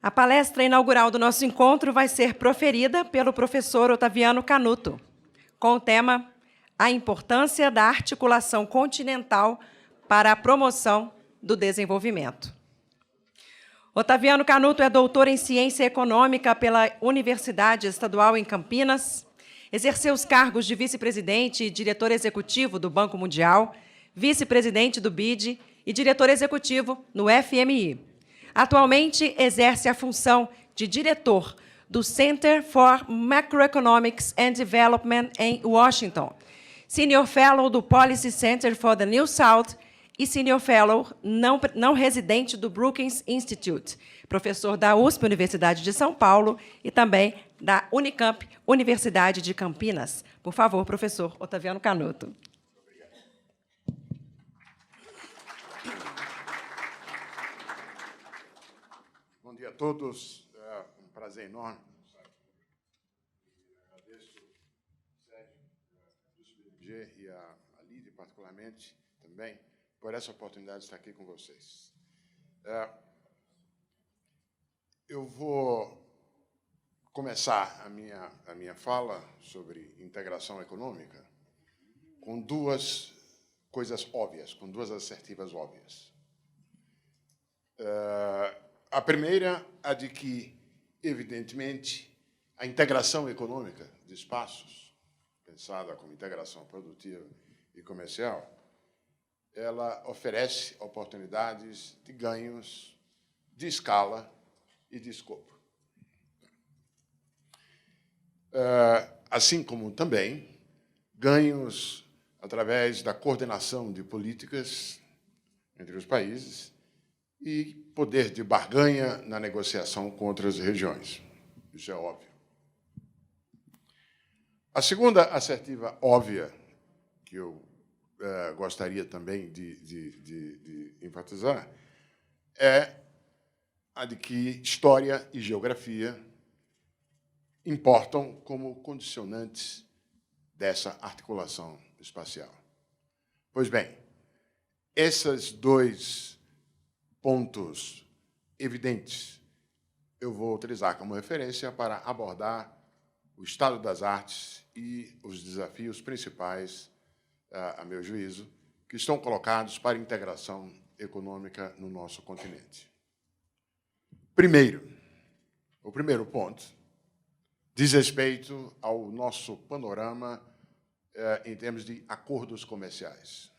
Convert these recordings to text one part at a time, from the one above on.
A palestra inaugural do nosso encontro vai ser proferida pelo professor Otaviano Canuto, com o tema A importância da articulação continental para a promoção do desenvolvimento. Otaviano Canuto é doutor em Ciência Econômica pela Universidade Estadual em Campinas, exerceu os cargos de vice-presidente e diretor executivo do Banco Mundial, vice-presidente do BID e diretor executivo no FMI. Atualmente, exerce a função de diretor do Center for Macroeconomics and Development em Washington, Senior Fellow do Policy Center for the New South e Senior Fellow não residente do Brookings Institute, professor da USP, Universidade de São Paulo, e também da Unicamp, Universidade de Campinas. Por favor, professor Otaviano Canuto. Bom dia a todos. É um prazer enorme. Agradeço ao Sérgio, do SBG, e a Lívia, particularmente, também, por essa oportunidade de estar aqui com vocês. Eu vou começar a minha fala sobre integração econômica com duas coisas óbvias, com duas assertivas óbvias. A primeira, a de que, evidentemente, a integração econômica de espaços, pensada como integração produtiva e comercial, ela oferece oportunidades de ganhos de escala e de escopo. Assim como também ganhos através da coordenação de políticas entre os países e poder de barganha na negociação com outras regiões. Isso é óbvio. A segunda assertiva óbvia que eu gostaria também de enfatizar é a de que história e geografia importam como condicionantes dessa articulação espacial. Pois bem, esses dois pontos evidentes eu vou utilizar como referência para abordar o estado das artes e os desafios principais, a meu juízo, que estão colocados para a integração econômica no nosso continente. O primeiro ponto diz respeito ao nosso panorama em termos de acordos comerciais.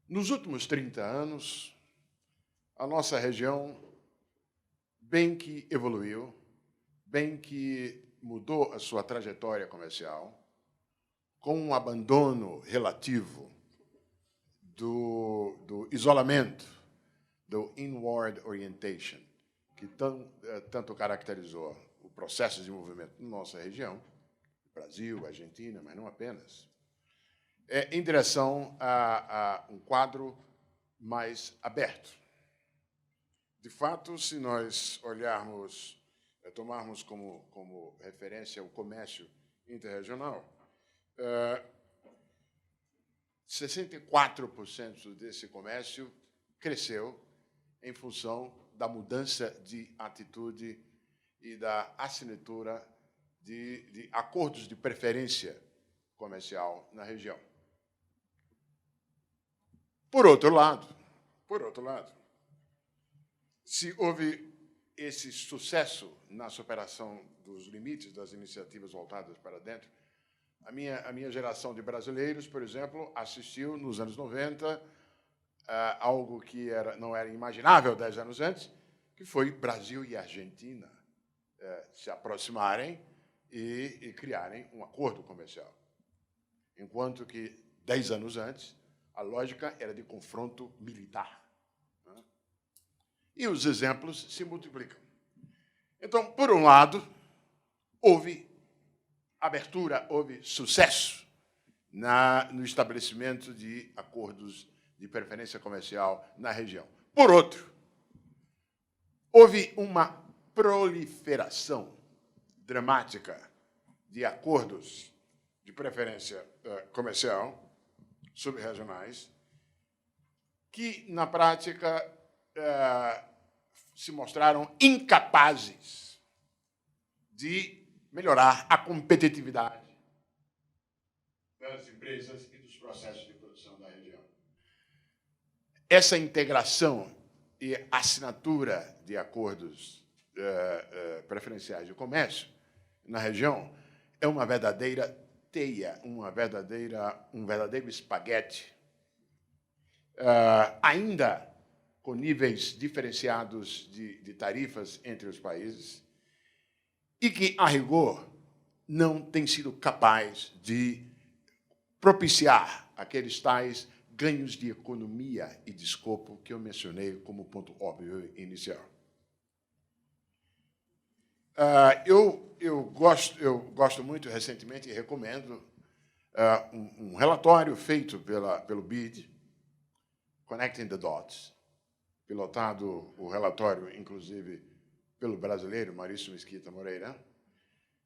Nos últimos 30 anos, a nossa região, bem que evoluiu, bem que mudou a sua trajetória comercial, com um abandono relativo do isolamento, do inward orientation, que tanto caracterizou o processo de desenvolvimento na nossa região, Brasil, Argentina, mas não apenas, em direção a um quadro mais aberto. De fato, se nós olharmos, tomarmos como referência o comércio interregional, 64% desse comércio cresceu em função da mudança de atitude e da assinatura de acordos de preferência comercial na região. Por outro lado, se houve esse sucesso na superação dos limites das iniciativas voltadas para dentro, a minha geração de brasileiros, por exemplo, assistiu nos anos 90 algo que não era imaginável 10 anos antes, que foi Brasil e Argentina se aproximarem e criarem um acordo comercial. Enquanto que, 10 anos antes, a lógica era de confronto militar. E os exemplos se multiplicam. Então, por um lado, houve abertura, houve sucesso no estabelecimento de acordos de preferência comercial na região. Por outro, houve uma proliferação dramática de acordos de preferência comercial subregionais que, na prática, se mostraram incapazes de melhorar a competitividade das empresas e dos processos de produção da região. Essa integração e assinatura de acordos preferenciais de comércio na região é uma verdadeira teia, um verdadeiro espaguete, ainda com níveis diferenciados de tarifas entre os países, e que, a rigor, não tem sido capaz de propiciar aqueles tais ganhos de economia e de escopo que eu mencionei como ponto óbvio inicial. Eu gosto muito, recentemente, e recomendo um relatório feito pelo BID, Connecting the Dots, pilotado o relatório, inclusive, pelo brasileiro Maurício Mesquita Moreira,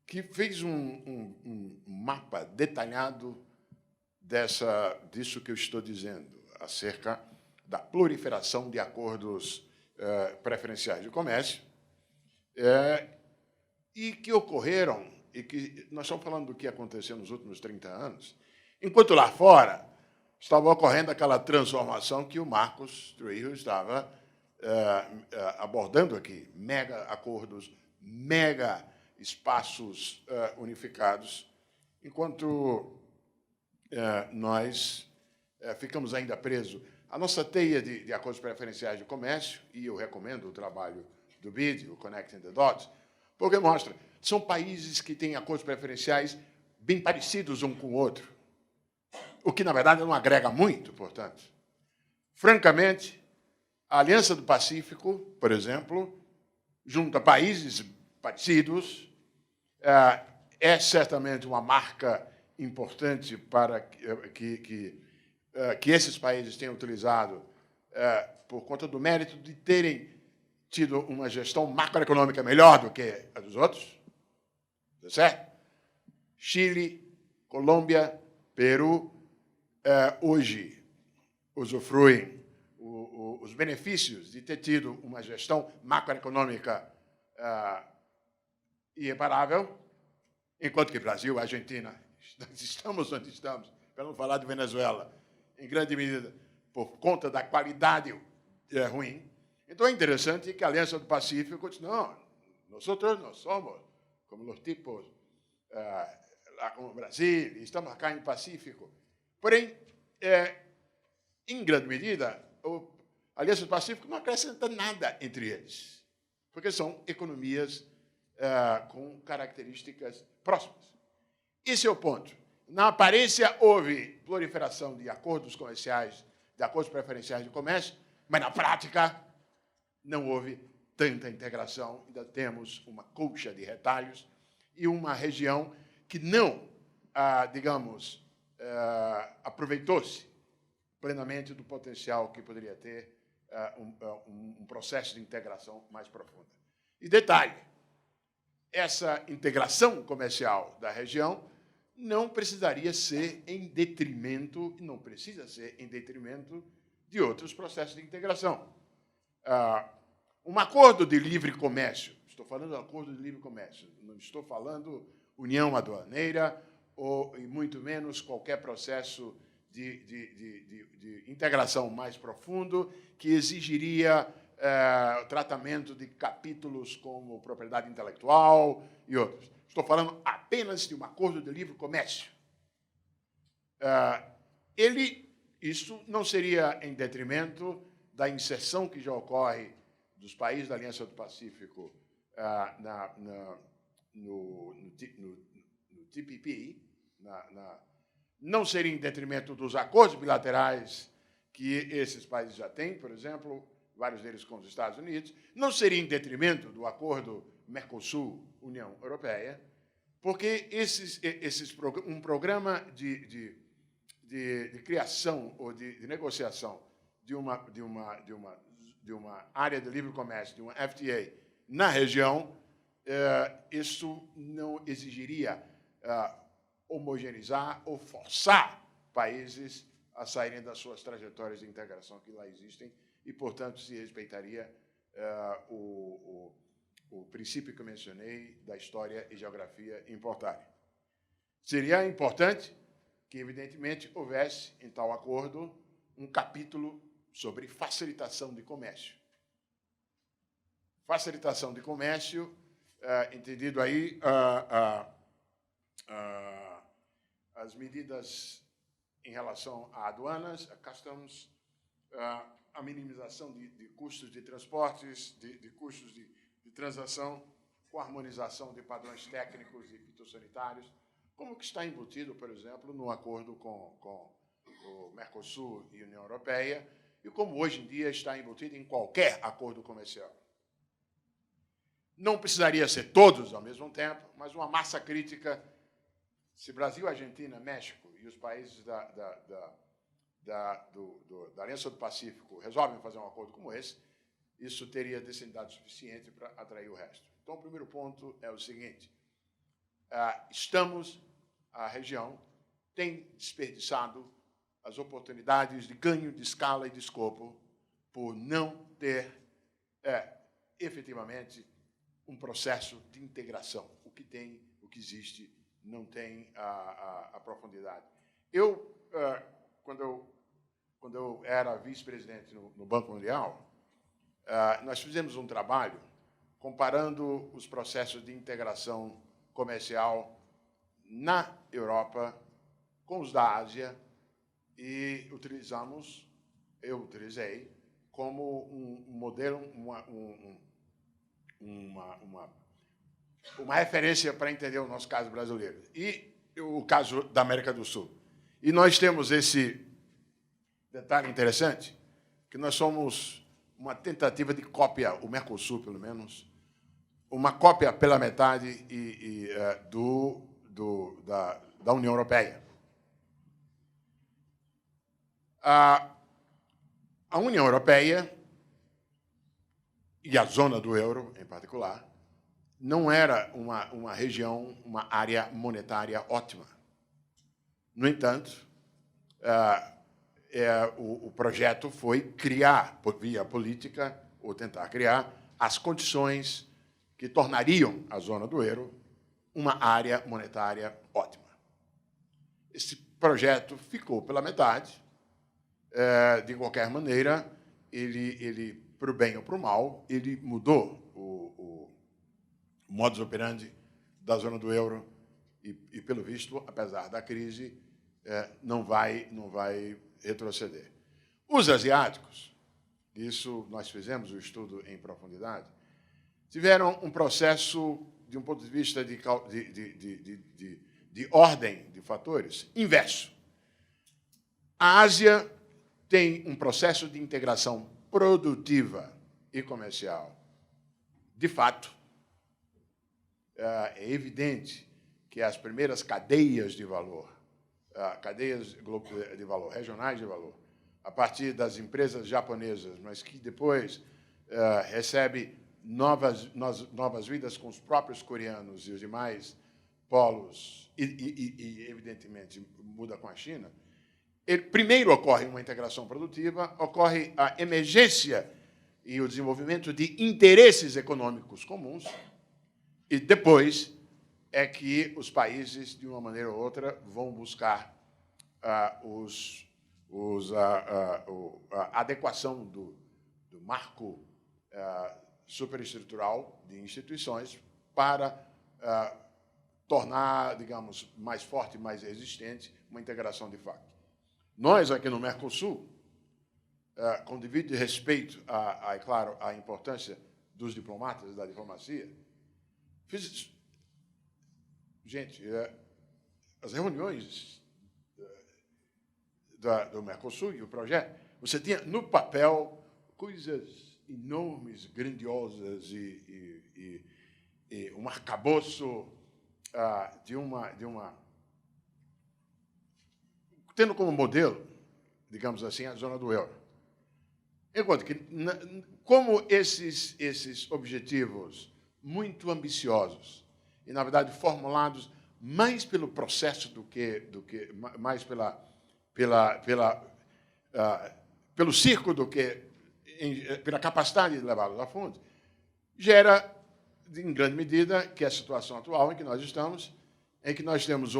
que fez um mapa detalhado disso que eu estou dizendo, acerca da proliferação de acordos preferenciais de comércio, e que ocorreram, e que nós estamos falando do que aconteceu nos últimos 30 anos, enquanto lá fora estava ocorrendo aquela transformação que o Marcos Trujillo estava abordando aqui, mega acordos, mega espaços unificados, enquanto nós ficamos ainda presos. A nossa teia de acordos preferenciais de comércio, e eu recomendo o trabalho do BID, o Connecting the Dots, porque mostra, são países que têm acordos preferenciais bem parecidos um com o outro, o que, na verdade, não agrega muito, portanto. Francamente, a Aliança do Pacífico, por exemplo, junta países parecidos, é certamente uma marca importante para que esses países tenham utilizado por conta do mérito de terem tido uma gestão macroeconômica melhor do que a dos outros, tá certo? Chile, Colômbia, Peru, hoje usufruem os benefícios de ter tido uma gestão macroeconômica irreparável, enquanto que Brasil, Argentina, estamos onde estamos, para não falar de Venezuela, em grande medida por conta da qualidade ruim. Então, é interessante que a Aliança do Pacífico diz, não, nós não somos como os tipos lá como o Brasil, estamos acá em Pacífico. Porém, em grande medida, a Aliança do Pacífico não acrescenta nada entre eles, porque são economias com características próximas. Esse é o ponto. Na aparência, houve proliferação de acordos comerciais, de acordos preferenciais de comércio, mas, na prática, não houve tanta integração. Ainda temos uma colcha de retalhos e uma região que não, digamos, aproveitou-se plenamente do potencial que poderia ter um processo de integração mais profunda. E detalhe, essa integração comercial da região não precisaria ser em detrimento, não precisa ser em detrimento de outros processos de integração. Um acordo de livre comércio, estou falando de acordo de livre comércio, não estou falando união aduaneira, e muito menos qualquer processo de integração mais profundo que exigiria tratamento de capítulos como propriedade intelectual e outros. Estou falando apenas de um acordo de livre comércio. Isso não seria em detrimento da inserção que já ocorre dos países da Aliança do Pacífico no TPP, não seria em detrimento dos acordos bilaterais que esses países já têm, por exemplo, vários deles com os Estados Unidos, não seria em detrimento do acordo Mercosul-União Europeia, porque um programa de criação ou de negociação de uma área de livre comércio, de uma FTA, na região, isso não exigiria homogeneizar ou forçar países a saírem das suas trajetórias de integração que lá existem e, portanto, se respeitaria o princípio que eu mencionei da história e geografia importarem. Seria importante que, evidentemente, houvesse, em tal acordo, um capítulo sobre facilitação de comércio. Facilitação de comércio, entendido aí as medidas em relação a aduanas, a customs, a minimização de custos de transportes, de custos de transação, com a harmonização de padrões técnicos e fitossanitários, como que está embutido, por exemplo, no acordo com o Mercosul e a União Europeia, e como hoje em dia está embutido em qualquer acordo comercial. Não precisaria ser todos ao mesmo tempo, mas uma massa crítica. Se Brasil, Argentina, México e os países da Aliança do Pacífico resolvem fazer um acordo como esse, isso teria densidade suficiente para atrair o resto. Então, o primeiro ponto é o seguinte: a região tem desperdiçado as oportunidades de ganho de escala e de escopo por não ter, efetivamente, um processo de integração. O que existe não tem a profundidade. Quando eu era vice-presidente no Banco Mundial, nós fizemos um trabalho comparando os processos de integração comercial na Europa com os da Ásia e eu utilizei como um modelo, uma referência para entender o nosso caso brasileiro e o caso da América do Sul. E nós temos esse detalhe interessante, que nós somos uma tentativa de cópia, o Mercosul, pelo menos, uma cópia pela metade da União Europeia. A União Europeia, e a zona do euro, em particular, não era uma região, uma área monetária ótima. No entanto, o projeto foi criar, por via política, ou tentar criar, as condições que tornariam a zona do euro uma área monetária ótima. Esse projeto ficou pela metade. De qualquer maneira, ele para o bem ou para o mal, ele mudou o modus operandi da zona do euro e, pelo visto, apesar da crise, não vai retroceder. Os asiáticos, isso nós fizemos o estudo em profundidade, tiveram um processo, de um ponto de vista de ordem de fatores, inverso. A Ásia tem um processo de integração produtiva e comercial. De fato, é evidente que as primeiras cadeias de valor regionais de valor, a partir das empresas japonesas, mas que depois recebe novas vidas com os próprios coreanos e os demais polos, e evidentemente, muda com a China. Primeiro ocorre uma integração produtiva, ocorre a emergência e o desenvolvimento de interesses econômicos comuns, e depois é que os países, de uma maneira ou outra, vão buscar a adequação do marco superestrutural de instituições para tornar, digamos, mais forte, mais resistente, uma integração de fato. Nós, aqui no Mercosul, com devido respeito, é claro, à importância dos diplomatas e da diplomacia, gente, as reuniões do Mercosul e o projeto, você tinha no papel coisas enormes, grandiosas e um arcabouço tendo como modelo, digamos assim, a zona do euro. Enquanto que, como esses objetivos muito ambiciosos e, na verdade, formulados mais pelo processo do que mais pelo circo do que pela capacidade de levá-los a fundo, gera, em grande medida, que é a situação atual em que nós estamos, em que nós temos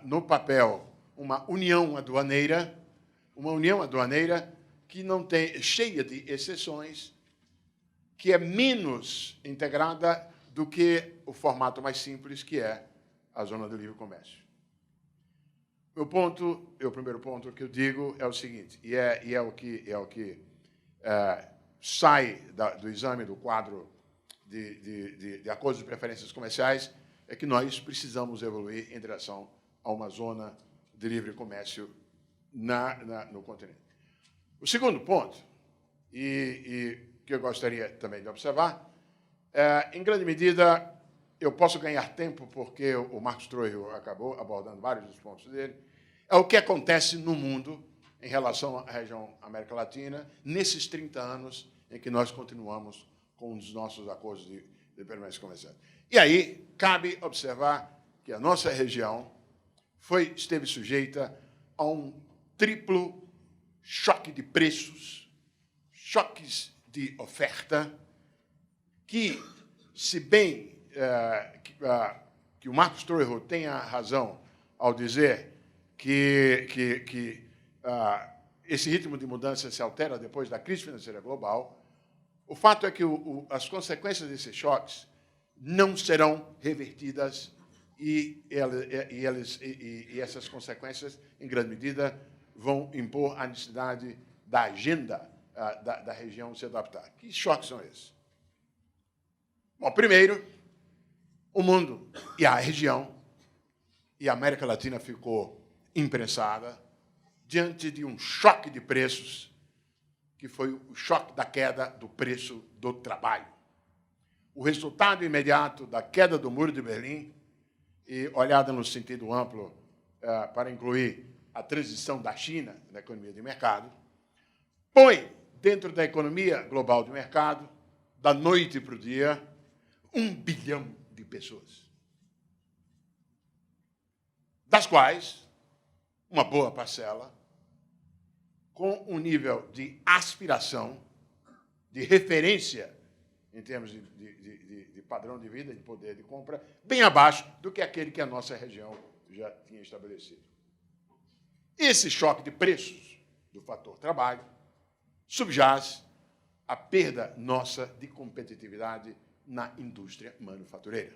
no papel uma união aduaneira que não tem, cheia de exceções, que é menos integrada do que o formato mais simples, que é a zona de livre comércio. O primeiro ponto que eu digo é o seguinte, e é o que sai do exame do quadro de acordos de preferências comerciais, é que nós precisamos evoluir em direção a uma zona de livre comércio no continente. O segundo ponto, e que eu gostaria também de observar, em grande medida, eu posso ganhar tempo, porque o Marcos Trujillo acabou abordando vários dos pontos dele, é o que acontece no mundo em relação à região América Latina, nesses 30 anos em que nós continuamos com os nossos acordos de permanência comercial. E aí, cabe observar que a nossa região esteve sujeita a um triplo choque de preços, choques de oferta, que, se bem que o Marcos Trujillo tenha razão ao dizer que esse ritmo de mudança se altera depois da crise financeira global, o fato é que as consequências desses choques não serão revertidas e essas consequências, em grande medida, vão impor a necessidade da agenda da região se adaptar. Que choques são esses? Bom, primeiro, o mundo e a região e a América Latina ficou imprensada diante de um choque de preços, que foi o choque da queda do preço do trabalho. O resultado imediato da queda do Muro de Berlim, e olhada no sentido amplo, para incluir a transição da China na economia de mercado, põe dentro da economia global de mercado, da noite para o dia, 1 bilhão de pessoas, das quais uma boa parcela com um nível de aspiração, de referência em termos de padrão de vida, de poder de compra, bem abaixo do que aquele que a nossa região já tinha estabelecido. Esse choque de preços do fator trabalho subjaz a perda nossa de competitividade na indústria manufatureira.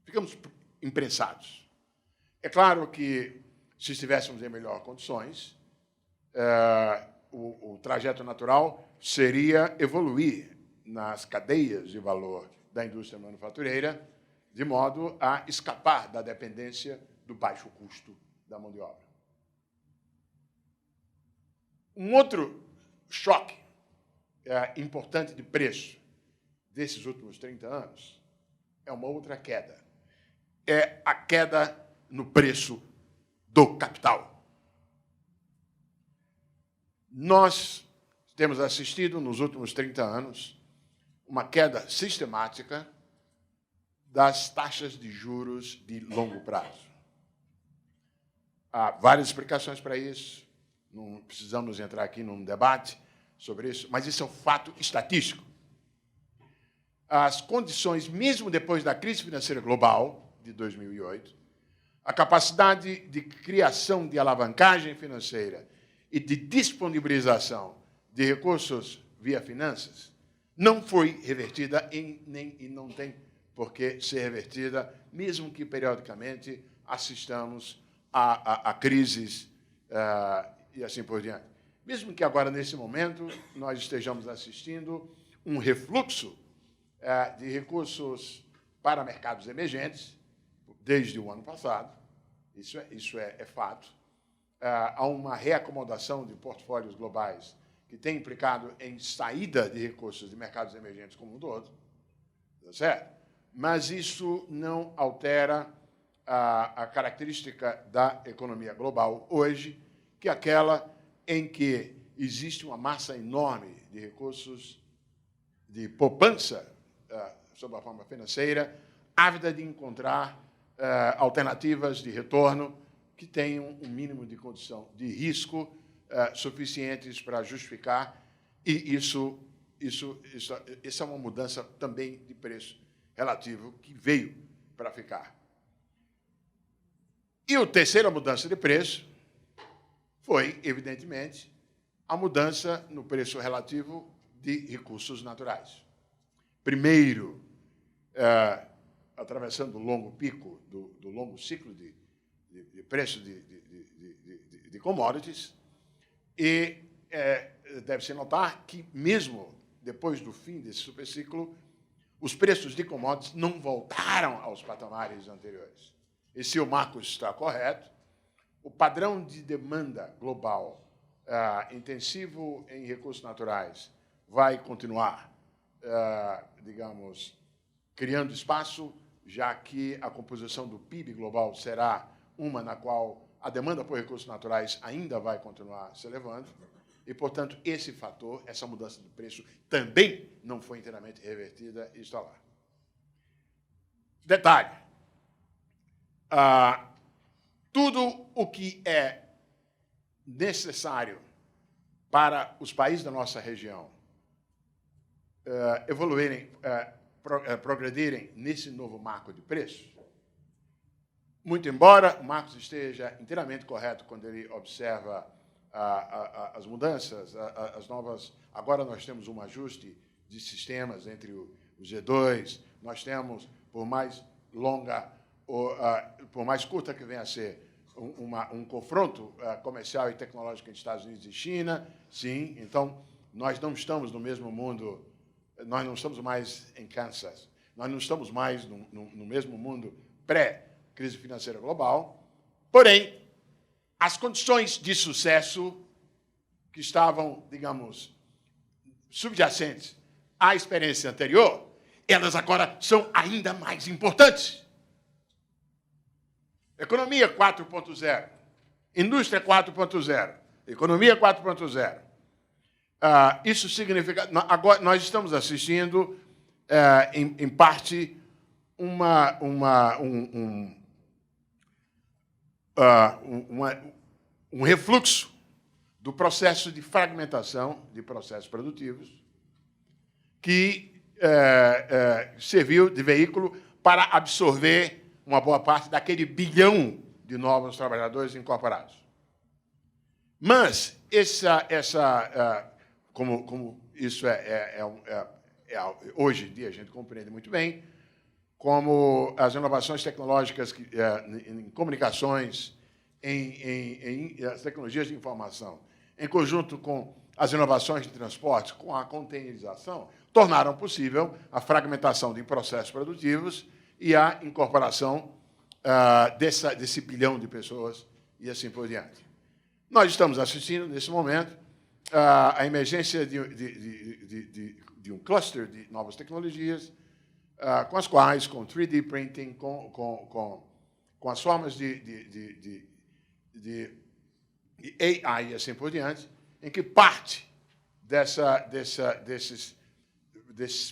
Ficamos imprensados. É claro que, se estivéssemos em melhores condições, o trajeto natural seria evoluir nas cadeias de valor da indústria manufatureira, de modo a escapar da dependência do baixo custo da mão de obra. Um outro choque importante de preço desses últimos 30 anos é uma outra queda. É a queda no preço do capital. Nós temos assistido, nos últimos 30 anos, uma queda sistemática das taxas de juros de longo prazo. Há várias explicações para isso, não precisamos entrar aqui num debate sobre isso, mas isso é um fato estatístico. As condições, mesmo depois da crise financeira global de 2008, a capacidade de criação de alavancagem financeira e de disponibilização de recursos via finanças não foi revertida e não tem por que ser revertida, mesmo que, periodicamente, assistamos a crises e assim por diante. Mesmo que agora, nesse momento, nós estejamos assistindo um refluxo de recursos para mercados emergentes, desde o ano passado, isso é fato. Há uma reacomodação de portfólios globais que tem implicado em saída de recursos de mercados emergentes como um todo, tá certo? Mas isso não altera a característica da economia global hoje, que é aquela em que existe uma massa enorme de recursos de poupança sob a forma financeira, ávida de encontrar alternativas de retorno que tenham um mínimo de condição de risco suficientes para justificar, e isso é uma mudança também de preço relativo que veio para ficar. E a terceira mudança de preço foi, evidentemente, a mudança no preço relativo de recursos naturais. Primeiro, atravessando o longo pico do longo ciclo de preço de commodities, e deve-se notar que, mesmo depois do fim desse superciclo, os preços de commodities não voltaram aos patamares anteriores. E se o Marcos está correto, o padrão de demanda global intensivo em recursos naturais vai continuar, digamos, criando espaço, já que a composição do PIB global será uma na qual a demanda por recursos naturais ainda vai continuar se elevando, e, portanto, esse fator, essa mudança de preço, também não foi inteiramente revertida e está lá. Detalhe. Tudo o que é necessário para os países da nossa região evoluírem, progredirem nesse novo marco de preços, muito embora o Marcos esteja inteiramente correto quando ele observa as mudanças, as novas... Agora nós temos um ajuste de sistemas entre o G2, nós temos, por mais longa, por mais curta que venha a ser, um confronto comercial e tecnológico entre Estados Unidos e China, sim, então nós não estamos no mesmo mundo, nós não estamos mais em Kansas, nós não estamos mais no mesmo mundo pré-crise financeira global, porém, as condições de sucesso que estavam, digamos, subjacentes à experiência anterior, elas agora são ainda mais importantes. Economia 4.0, indústria 4.0, economia 4.0. Isso significa... Agora, nós estamos assistindo, em parte, um refluxo do processo de fragmentação de processos produtivos que serviu de veículo para absorver uma boa parte daquele bilhão de novos trabalhadores incorporados. Mas como isso hoje em dia a gente compreende muito bem, como as inovações tecnológicas em comunicações, em as tecnologias de informação, em conjunto com as inovações de transporte, com a containerização, tornaram possível a fragmentação de processos produtivos e a incorporação desse bilhão de pessoas e assim por diante. Nós estamos assistindo, nesse momento, a emergência de um cluster de novas tecnologias, com as quais, com 3D printing, com as formas de AI e assim por diante, em que parte desses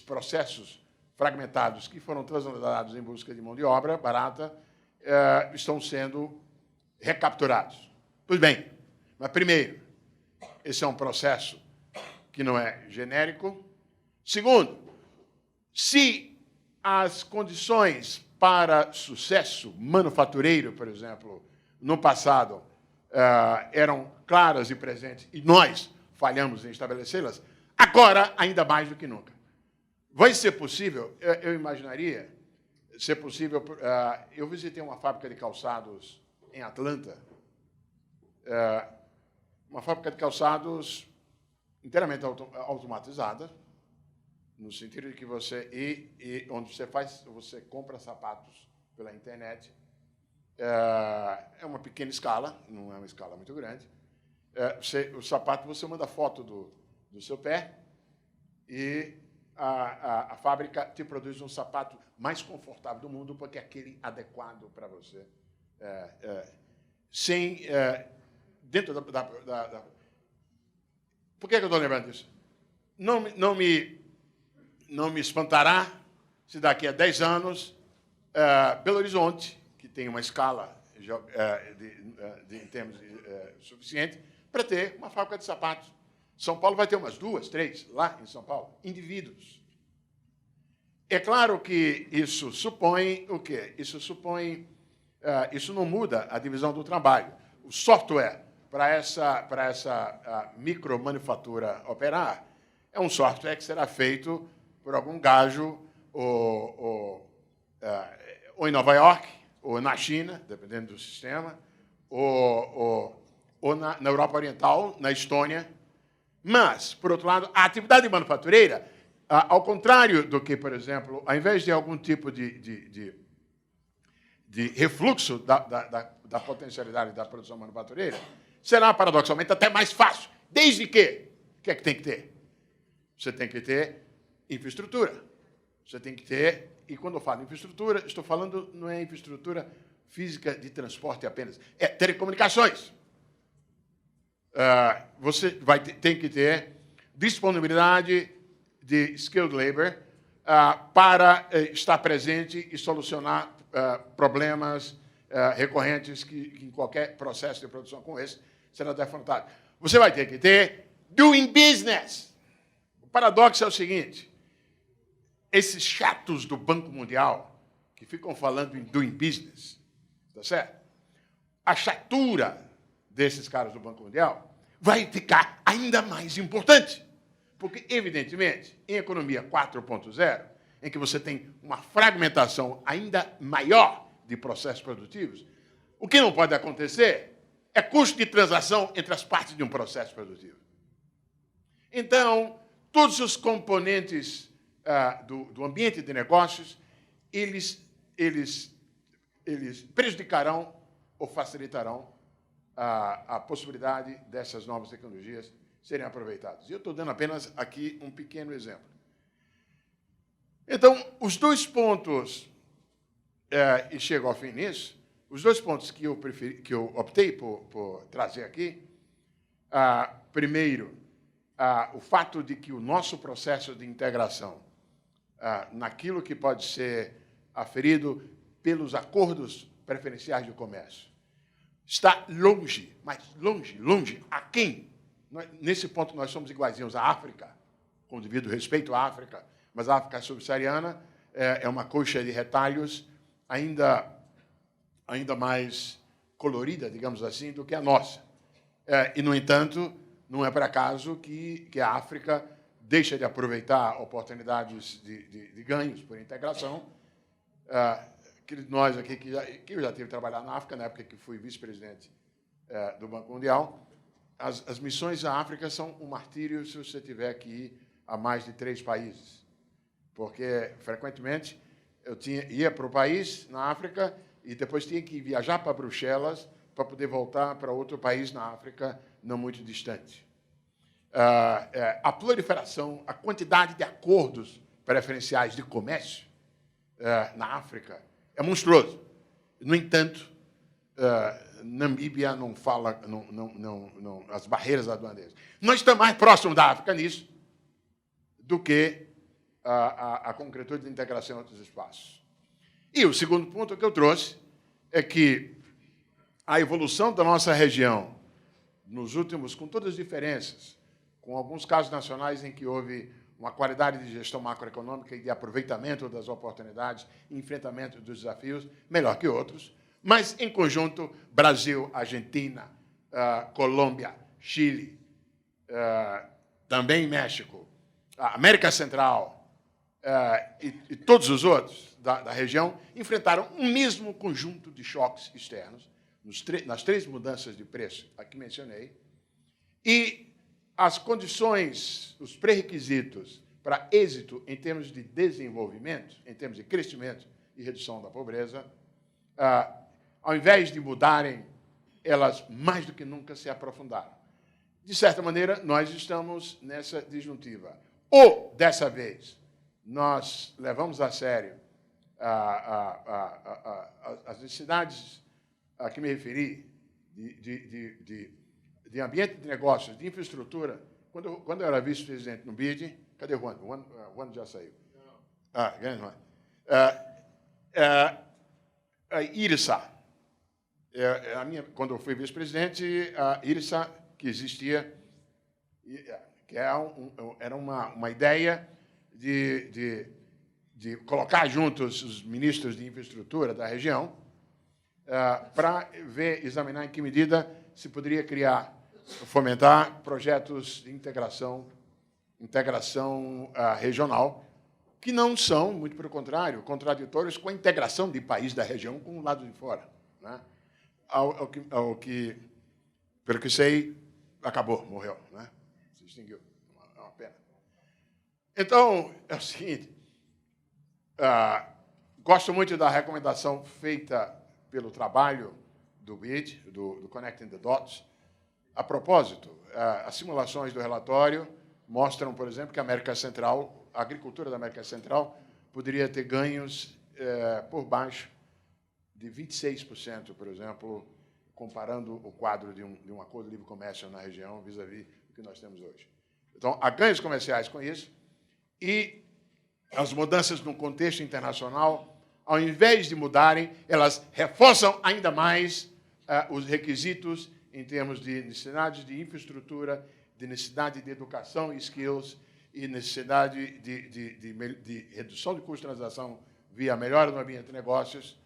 processos fragmentados que foram transladados em busca de mão de obra barata estão sendo recapturados. Pois bem, mas, primeiro, esse é um processo que não é genérico. Segundo, se as condições para sucesso manufatureiro, por exemplo, no passado, eram claras e presentes, e nós falhamos em estabelecê-las, agora, ainda mais do que nunca. Vai ser possível, eu imaginaria, ser possível... eu visitei uma fábrica de calçados em Atlanta, uma fábrica de calçados inteiramente automatizada, no sentido de que onde você compra sapatos pela internet, é uma pequena escala, não é uma escala muito grande. O sapato, você manda foto do seu pé e a fábrica te produz um sapato mais confortável do mundo, porque é aquele adequado para você. Dentro da... Por que eu estou lembrando disso? Não me espantará se daqui a 10 anos Belo Horizonte, que tem uma escala em termos suficiente, para ter uma fábrica de sapatos. São Paulo vai ter umas 2, 3, lá em São Paulo, indivíduos. É claro que isso supõe o quê? Isso não muda a divisão do trabalho. O software para essa micromanufatura operar é um software que será feito por algum gajo ou em Nova York, ou na China, dependendo do sistema, ou na Europa Oriental, na Estônia. Mas, por outro lado, a atividade manufatureira, ao contrário do que, por exemplo, ao invés de algum tipo de refluxo da potencialidade da produção manufatureira, será, paradoxalmente, até mais fácil. Desde que, o que é que tem que ter? Você tem que ter infraestrutura. Você tem que ter, e quando eu falo infraestrutura, estou falando não é infraestrutura física de transporte apenas, é telecomunicações. Você tem que ter disponibilidade de skilled labor para estar presente e solucionar problemas recorrentes que em qualquer processo de produção como esse será defrontado. Você vai ter que ter doing business. O paradoxo é o seguinte: esses chatos do Banco Mundial que ficam falando em doing business, tá certo? A chatura desses caras do Banco Mundial vai ficar ainda mais importante. Porque, evidentemente, em economia 4.0, em que você tem uma fragmentação ainda maior de processos produtivos, o que não pode acontecer é custo de transação entre as partes de um processo produtivo. Então, todos os componentes do ambiente de negócios, eles prejudicarão ou facilitarão a possibilidade dessas novas tecnologias serem aproveitadas. E eu estou dando apenas aqui um pequeno exemplo. Então, os dois pontos, e chego ao fim nisso, os dois pontos que eu optei por trazer aqui, primeiro, o fato de que o nosso processo de integração, naquilo que pode ser aferido pelos acordos preferenciais de comércio, está longe, mas longe, aquém. Nesse ponto, nós somos iguaizinhos à África, com devido respeito à África, mas a África subsaariana é uma coxa de retalhos ainda mais colorida, digamos assim, do que a nossa. E, no entanto, não é por acaso que a África deixa de aproveitar oportunidades de ganhos por integração. Nós aqui, que eu já tive que trabalhar na África, na época que fui vice-presidente do Banco Mundial, as missões à África são um martírio se você tiver que ir a mais de 3 países. Porque, frequentemente, eu ia para o país, na África, e depois tinha que viajar para Bruxelas para poder voltar para outro país na África, não muito distante. A proliferação, a quantidade de acordos preferenciais de comércio na África é monstruoso. No entanto, Namíbia não fala, as barreiras aduaneiras. Nós estamos mais próximos da África nisso do que a concretude de integração em outros espaços. E o segundo ponto que eu trouxe é que a evolução da nossa região, nos últimos, com todas as diferenças, com alguns casos nacionais em que houve uma qualidade de gestão macroeconômica e de aproveitamento das oportunidades e enfrentamento dos desafios, melhor que outros, mas, em conjunto, Brasil, Argentina, Colômbia, Chile, também México, América Central e todos os outros da região enfrentaram um mesmo conjunto de choques externos, nas 3 mudanças de preço a que mencionei, e as condições, os pré-requisitos para êxito em termos de desenvolvimento, em termos de crescimento e redução da pobreza, ao invés de mudarem, elas mais do que nunca se aprofundaram. De certa maneira, nós estamos nessa disjuntiva. Ou, dessa vez, nós levamos a sério as necessidades a que me referi, de ambiente de negócios, de infraestrutura. Quando eu era vice-presidente no BID, cadê o Juan? O Juan já saiu. Grande Juan. IRSA. Quando eu fui vice-presidente, a IRSA que existia, que era uma ideia de colocar juntos os ministros de infraestrutura da região para examinar em que medida se poderia fomentar projetos de integração regional, que não são, muito pelo contrário, contraditórios com a integração de país da região com o lado de fora. Né? Pelo que sei, acabou, morreu, né? Se extinguiu. É uma pena. Então, é o seguinte, gosto muito da recomendação feita pelo trabalho do BID, do Connecting the Dots. A propósito, as simulações do relatório mostram, por exemplo, que a agricultura da América Central poderia ter ganhos por baixo de 26%, por exemplo, comparando o quadro de um acordo de livre comércio na região vis-à-vis o que nós temos hoje. Então, há ganhos comerciais com isso, e as mudanças no contexto internacional, ao invés de mudarem, elas reforçam ainda mais os requisitos em termos de necessidade de infraestrutura, de necessidade de educação e skills, e necessidade de redução de custo de transação via melhora no ambiente de negócios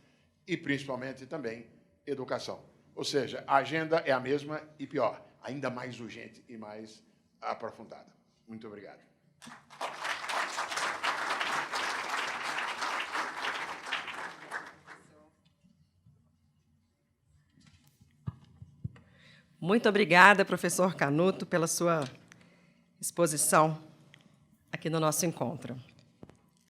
e, principalmente, também educação. Ou seja, a agenda é a mesma e pior, ainda mais urgente e mais aprofundada. Muito obrigado. Muito obrigada, professor Canuto, pela sua exposição aqui no nosso encontro.